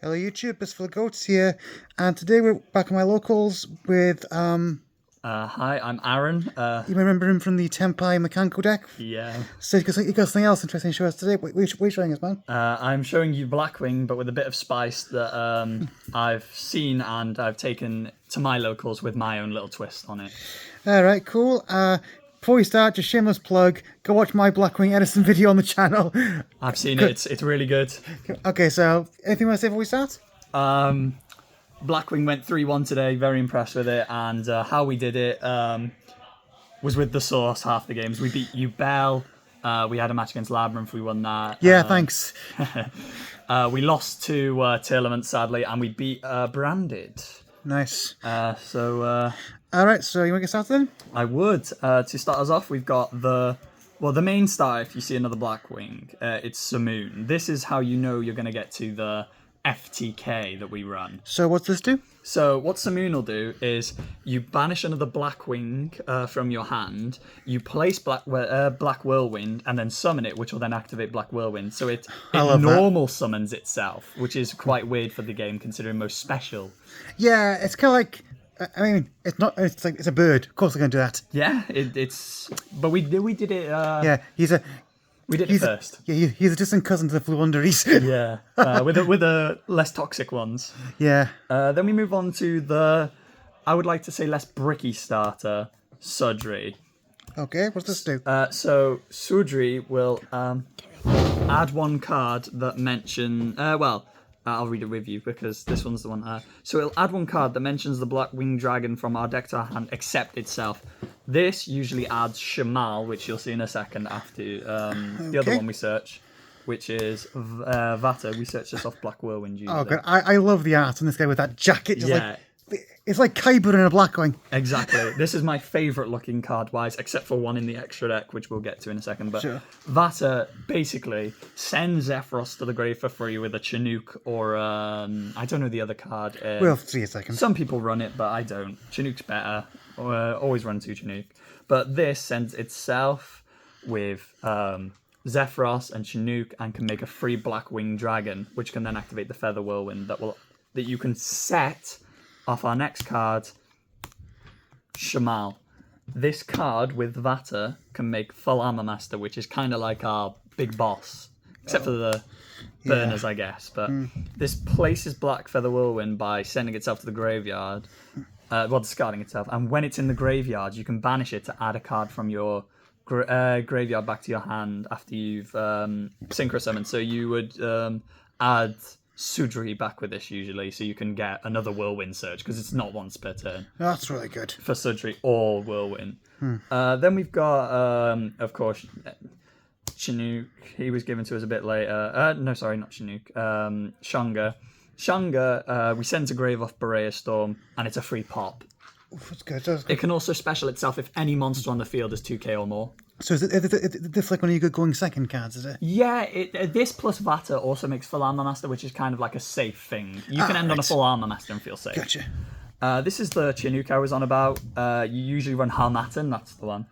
Hello YouTube, it's Phil Goats here, and today we're back at my locals with, Hi, I'm Aaron. you may remember him from the Tempai mechanical deck. Yeah. So you got something else interesting to show us today. What are you showing us, man? I'm showing you Blackwing, but with a bit of spice that I've seen and I've taken to my locals with my own little twist on it. Alright, cool. Before we start, just shameless plug, go watch my Blackwing Edison video on the channel. I've seen it, it's really good. Okay, so, anything you want to say before we start? Blackwing went 3-1 today, very impressed with it, and how we did it was with the sauce half the games. We beat Bell, we had a match against Labyrinth, we won that. Yeah, thanks. We lost to Tournament, sadly, and we beat Branded. Nice. Alright, so you want to get started then? I would. To start us off, we've got the main star. If you see another Blackwing, it's Simoon. This is how you know you're going to get to the FTK that we run. So what's this do? So what Simoon will do is you banish another Blackwing from your hand, you place Black Whirlwind, and then summon it, which will then activate Black Whirlwind. So it normal summons itself, which is quite weird for the game, considering most special. Yeah, it's kind of like... I mean, it's not. It's like it's a bird. Of course, they're going to do that. Yeah, it's. But we did it. Yeah, we did it first. He's a distant cousin to the Fluunderies. Yeah, with the less toxic ones. Yeah. Then we move on to the, I would like to say, less bricky starter, Sudri. Okay, what's this do? So Sudri will add one card that mention. I'll read it with you because this one's the one. So it'll add one card that mentions the Blackwing Dragon from our deck to our hand, except itself. This usually adds Shamal, which you'll see in a second after the other one we search, which is Vata. We search this off Black Whirlwind usually. Oh, good. I love the art on this guy with that jacket. It's like Kyber in a Blackwing. Exactly. This is my favourite looking card-wise, except for one in the extra deck, which we'll get to in a second. But sure. Vata basically sends Zephyros to the grave for free with a Chinook or I don't know the other card. We'll see a second. Some people run it, but I don't. Chinook's better. Always run 2 Chinook. But this sends itself with Zephyros and Chinook and can make a free Blackwing Dragon, which can then activate the Feather Whirlwind that you can set off our next card, Shamal. This card with Vata can make full Armor Master, which is kind of like our big boss, except for the burners, I guess. But this places Black Feather Whirlwind by sending itself to the graveyard, discarding itself. And when it's in the graveyard, you can banish it to add a card from your graveyard back to your hand after you've Synchro Summoned. So you would add Sudri back with this usually, so you can get another Whirlwind Surge, because it's not once per turn. That's really good. For Sudri or Whirlwind. Then we've got, of course, Chinook. He was given to us a bit later. No, sorry, not Chinook. Shunga. Shunga, we send to grave off Berea Storm, and it's a free pop. That's good. That's good. It can also special itself if any monster on the field is 2k or more. So is this like one of your good going second cards, is it? Yeah, this plus Vata also makes full Armor Master, which is kind of like a safe thing. You can end on a full Armor Master and feel safe. Gotcha. This is the Chinook I was on about. You usually run Harmattan, that's the one.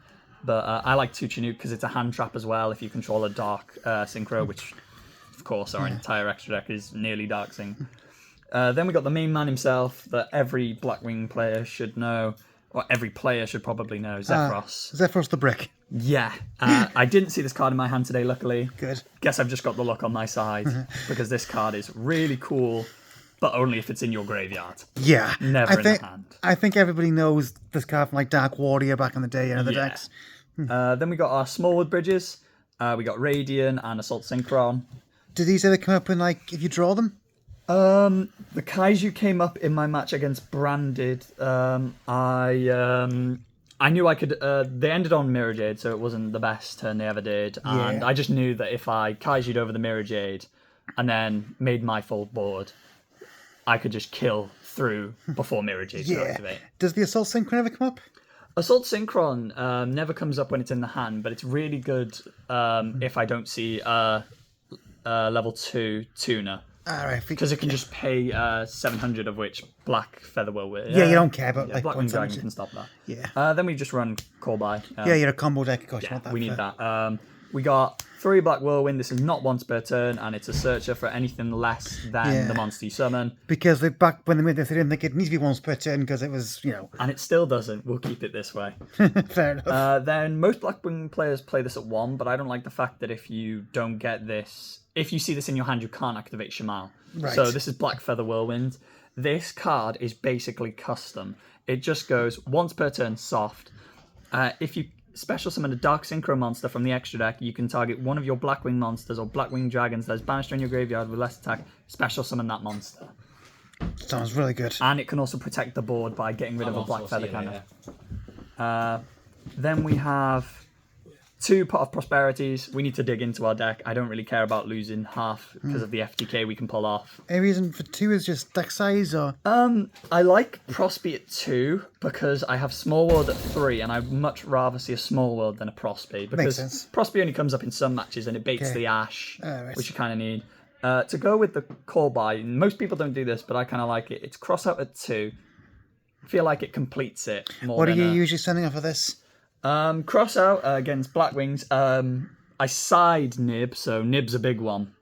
But I like 2 Chinook because it's a hand trap as well if you control a Dark Synchro, which, of course, our entire extra deck is nearly Dark Sync. Then we got the main man himself that every Blackwing player should know, or every player should probably know, Zephyros. Zephyros the Brick. Yeah. I didn't see this card in my hand today, luckily. Good. Guess I've just got the luck on my side, because this card is really cool, but only if it's in your graveyard. Yeah. Never in the hand. I think everybody knows this card from like Dark Warrior back in the day and other decks. Then we got our Smallwood Bridges. We got Radiant and Assault Synchron. Do these ever come up in like, if you draw them? The Kaiju came up in my match against Branded. I knew I could. They ended on Mirror Jade, so it wasn't the best turn they ever did. And I just knew that if I Kaiju'd over the Mirror Jade and then made my full board, I could just kill through before Mirror Jade could activate. Does the Assault Synchron ever come up? Assault Synchron never comes up when it's in the hand, but it's really good if I don't see level 2 tuner. Alright, because it can just pay 700 of which Black Feather will. Yeah, you don't care about like Blackwing Dragon can stop that. Yeah. Then we just run call by. Yeah, you're a combo deck. Gosh, yeah, we need that. We got 3 Black Whirlwind. This is not once per turn, and it's a searcher for anything less than the monster you summon. Because back when they made this, they didn't think it needs to be once per turn because it was, And it still doesn't. We'll keep it this way. Fair enough. Then most Blackwing players play this at 1, but I don't like the fact that if you don't get this, if you see this in your hand, you can't activate Shamal. Right. So this is Black Feather Whirlwind. This card is basically custom. It just goes once per turn, soft. If you special summon a Dark Synchro monster from the extra deck, you can target one of your Blackwing monsters or Blackwing dragons that is banished on your graveyard with less attack, special summon that monster. Sounds really good. And it can also protect the board by getting rid of a Black Feather kind of. Then we have 2 Pot of Prosperities. We need to dig into our deck. I don't really care about losing half because of the FTK we can pull off. Any reason for 2 is just deck size, or? I like Prosby at 2 because I have Small World at 3, and I'd much rather see a Small World than a Prosby. Because Makes sense. Prosby only comes up in some matches and it baits the Ash, Right. which you kind of need. To go with the call by, most people don't do this, but I kind of like it. It's cross out at 2. I feel like it completes it more. What are you usually sending off of this? Cross out against Blackwings. I side Nib, so Nib's a big one.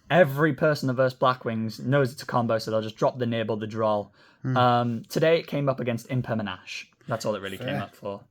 Every person that versus Blackwings knows it's a combo, so they'll just drop the Nib or the Droll. Today it came up against Imperman Ash. That's all it really came up for.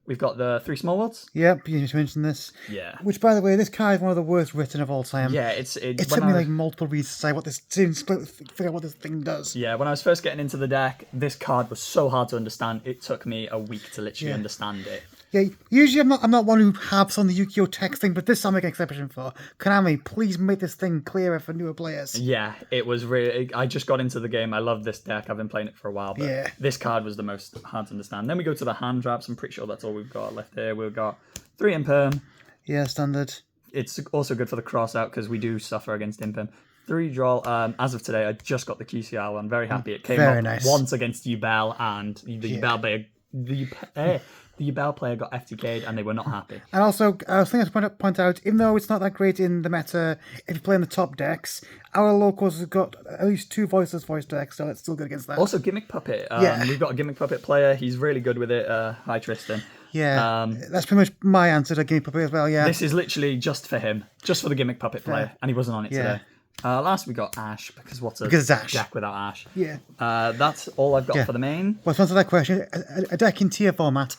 We've got the 3 Small Worlds. Yep, you just mentioned this. Yeah. Which, by the way, this card is one of the worst written of all time. Yeah, It took me like multiple reads to say what this figure out what this thing does. Yeah, when I was first getting into the deck, this card was so hard to understand. It took me a week to literally understand it. Yeah, usually I'm not one who harps on the Yu-Gi-Oh text thing, but this I'll make an exception for. Konami, please make this thing clearer for newer players. Yeah, it was really. I just got into the game. I love this deck. I've been playing it for a while, but this card was the most hard to understand. Then we go to the hand traps. I'm pretty sure that's all we've got left here. We've got 3 Imperm. Yeah, standard. It's also good for the cross out because we do suffer against Imperm. 3 Droll. As of today, I just got the QCR. I'm very happy. It came up once against Ubel, and the Ubel player. The Ubel player got FTK'd and they were not happy. And also, I was thinking to point out, even though it's not that great in the meta, if you play in the top decks, our locals have got at least 2 voice decks, so it's still good against that. Also, Gimmick Puppet. We've got a Gimmick Puppet player. He's really good with it. Hi, Tristan. Yeah, that's pretty much my answer to Gimmick Puppet as well, yeah. This is literally just for him, just for the Gimmick Puppet player, and he wasn't on it today. Last we got Ash, because what's a deck without Ash? Yeah. That's all I've got for the main. Well, to answer that question, a deck in tier format.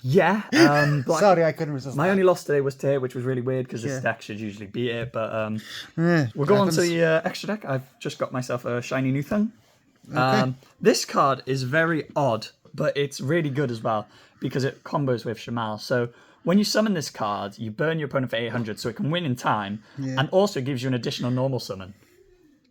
Yeah. Sorry, I couldn't resist. My only loss today was tier, which was really weird because this deck should usually beat it. But we'll go on to the extra deck. I've just got myself a shiny new thing. This card is very odd, but it's really good as well because it combos with Shamal. So when you summon this card, you burn your opponent for 800 so it can win in time, and also gives you an additional normal summon.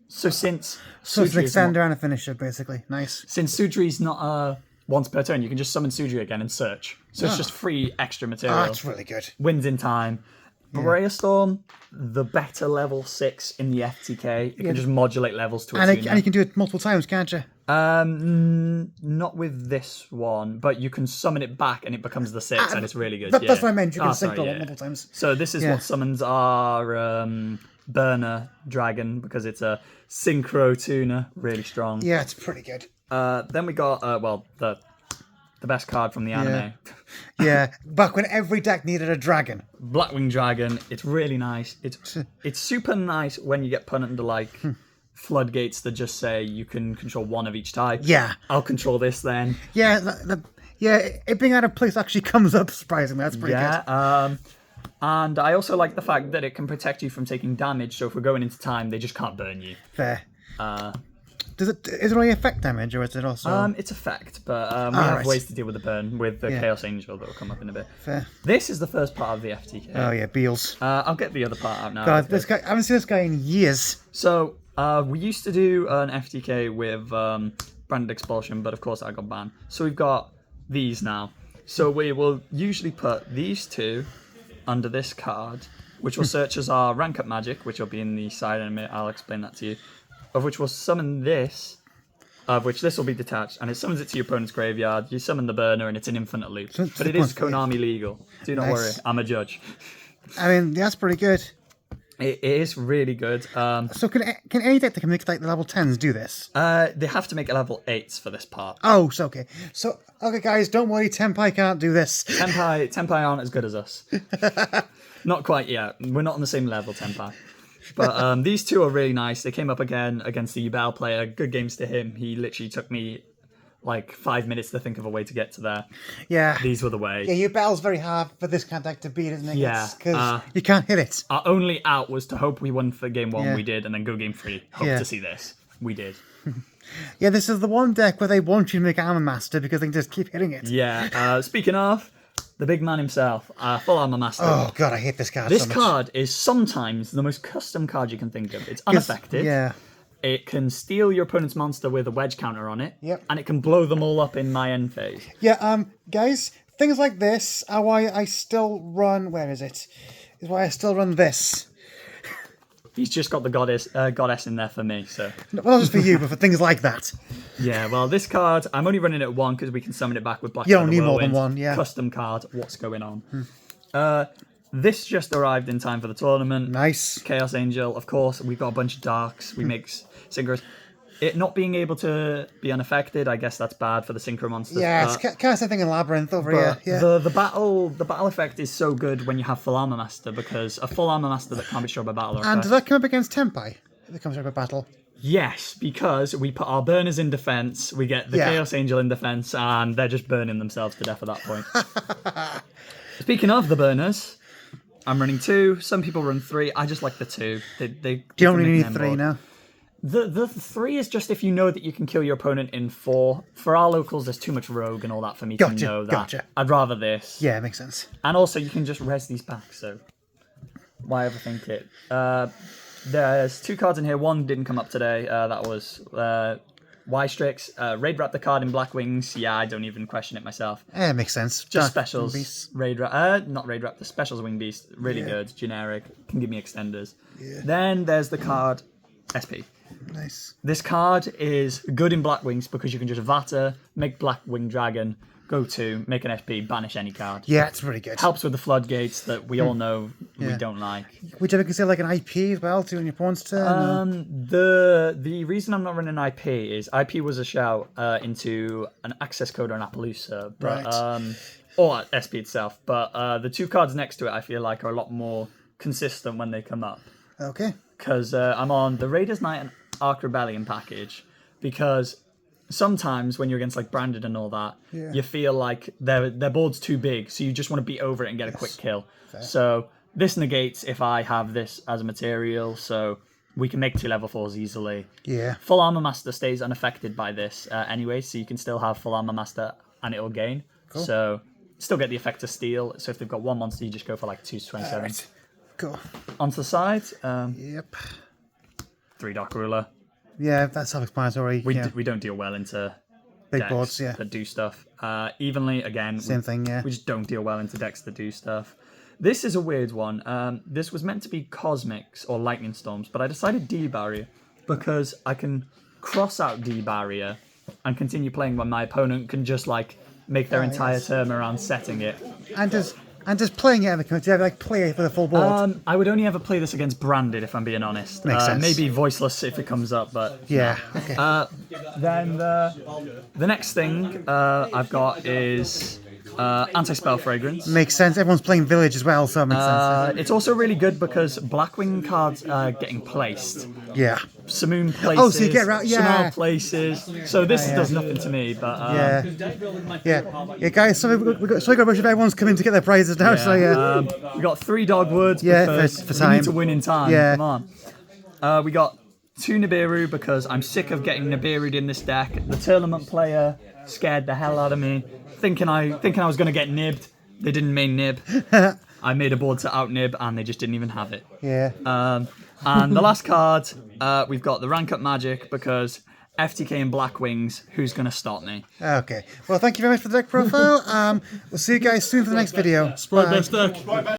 So since it's an extender and a finisher, basically. Nice. Since Sudri's not once per turn, you can just summon Sudri again and search. So it's just free extra material. That's really good. Wins in time. Brainstorm, the better level 6 in the FTK. It can just modulate levels to a and you can do it multiple times, can't you? Not with this one, but you can summon it back and it becomes the 6 and it's really good. That's what I meant. You can sync multiple times. So this is what summons our Burner Dragon because it's a Synchro Tuner. Really strong. Yeah, it's pretty good. Then we got, the best card from the anime. Yeah, back when every deck needed a dragon. Blackwing Dragon. It's really nice. It's super nice when you get put under floodgates that just say you can control one of each type. Yeah. I'll control this then. Yeah, it being out of place actually comes up surprisingly. That's pretty good. And I also like the fact that it can protect you from taking damage, so if we're going into time, they just can't burn you. Fair. Is it only effect damage, or is it also... It's effect, but we have ways to deal with the burn with the Chaos Angel that will come up in a bit. Fair. This is the first part of the FTK. Oh yeah, Beals. I'll get the other part out now. God, this guy, I haven't seen this guy in years. So, we used to do an FTK with Branded Expulsion, but of course I got banned. So we've got these now. So we will usually put these 2 under this card, which will search as our rank up magic, which will be in the side in a minute. I'll explain that to you. Of which will summon this, of which this will be detached, and it summons it to your opponent's graveyard. You summon the burner, and it's an infinite loop. So but it is Konami legal. Do not worry, I'm a judge. I mean, that's pretty good. It is really good. So can any deck that can make like the level 10s do this? They have to make a level 8s for this part. Oh, so okay. So okay, guys, don't worry. Tenpai can't do this. Tenpai aren't as good as us. Not quite yet. We're not on the same level, Tenpai. But these two are really nice. They came up again against the Yubel player. Good games to him. He literally took me like 5 minutes to think of a way to get to there. Yeah. These were the way. Yeah, Yubel's very hard for this kind of deck to beat, isn't it? Yeah. Because you can't hit it. Our only out was to hope we won for game 1. Yeah. We did, and then go game 3. Hope to see this. We did. Yeah, this is the one deck where they want you to make Armor Master because they can just keep hitting it. Yeah. Speaking of, the big man himself, Full Armor Master. Oh god, I hate this card. This so much. card is sometimes the most custom card you can think of. It's unaffected. Yeah. It can steal your opponent's monster with a wedge counter on it. Yep. And it can blow them all up in my end phase. Yeah, guys, things like this are why I still run. Where is it? Is why I still run this. He's just got the goddess in there for me, so. Well, not just for you, but for things like that. Yeah, well, this card, I'm only running it 1 because we can summon it back with Black You don't Feather need more Whirlwind. than 1, yeah. Custom card, what's going on? This just arrived in time for the tournament. Nice. Chaos Angel, of course. We've got a bunch of darks. We make synchros. It not being able to be unaffected, I guess that's bad for the synchro monsters. Yeah, it's kind of same thing in Labyrinth over here. Yeah. The battle effect is so good when you have Full Armor Master, because a Full Armor Master that can't be destroyed by battle or And does that come up against Tenpai? If it comes up a battle. Yes, because we put our burners in defense, we get the Chaos Angel in defense, and they're just burning themselves to death at that point. Speaking of the burners, I'm running 2. Some people run 3. I just like the 2. They You don't really need 3 now. The 3 is just if you know that you can kill your opponent in 4. For our locals, there's too much rogue and all that for me to know that. Gotcha. I'd rather this. Yeah, it makes sense. And also, you can just res these back, so why overthink it? There's 2 cards in here. One didn't come up today. That was Y-Strix. Raid Wrap the card in Blackwings. Yeah, I don't even question it myself. Yeah, it makes sense. Just Dark specials. Beast. Not Raid Wrap. The specials Wing Beast. Really good. Generic. Can give me extenders. Yeah. Then there's the card SP. Nice. This card is good in Blackwings because you can just Vata, make Blackwing Dragon, go to, make an SP, banish any card. Yeah, it's really good. Helps with the floodgates that we all know we don't like. Would you ever consider like an IP as well to on your opponent's turn? The reason I'm not running IP is IP was a shout into an access code on Appaloosa, but or SP itself. But the 2 cards next to it, I feel like, are a lot more consistent when they come up. Okay. Because I'm on the Raiders Knight and Ark Rebellion package, because sometimes when you're against like Branded and all that, you feel like their board's too big, so you just want to beat over it and get a quick kill. Fair. So this negates if I have this as a material, so we can make 2 level 4s easily. Yeah. Full Armor Master stays unaffected by this anyway, so you can still have Full Armor Master and it'll gain. Cool. So still get the effect of steal. So if they've got 1 monster, you just go for like 227. Right. Cool. Onto the side. Yep. 3 Dark Ruler. Yeah, that's self-explanatory. We don't deal well into big decks boards, that do stuff. Evenly, again. Same thing, yeah. We just don't deal well into decks that do stuff. This is a weird one. This was meant to be Cosmics or Lightning Storms, but I decided D-Barrier because I can cross out D-Barrier and continue playing when my opponent can just like make their entire turn around setting it. And just playing it in the community, like play it for the full board. I would only ever play this against Branded, if I'm being honest. Makes sense. Maybe Voiceless if it comes up, but yeah. Okay. Then the next thing I've got is Anti-Spell Fragrance. Makes sense. Everyone's playing Village as well, so it makes sense. It's also really good because Blackwing cards are getting placed. Yeah. Simoon places. Oh, so you get around. Yeah. Shamal places. So this does nothing to me, but yeah, guys. So we've got a bunch of everyone's coming to get their prizes now. So yeah. We got 3 Dogwoods. Yeah, because for time. We need to win in time. Yeah. Come on. We got 2 Nibiru because I'm sick of getting Nibiru'd in this deck. The tournament player scared the hell out of me, thinking I was going to get nibbed. They didn't main nib. I made a board to out nib, and they just didn't even have it. Yeah. And the last card, we've got the Rank Up Magic because FTK and Blackwings. Who's going to stop me? Okay. Well, thank you very much for the deck profile. We'll see you guys soon for the next video. Sprite best deck.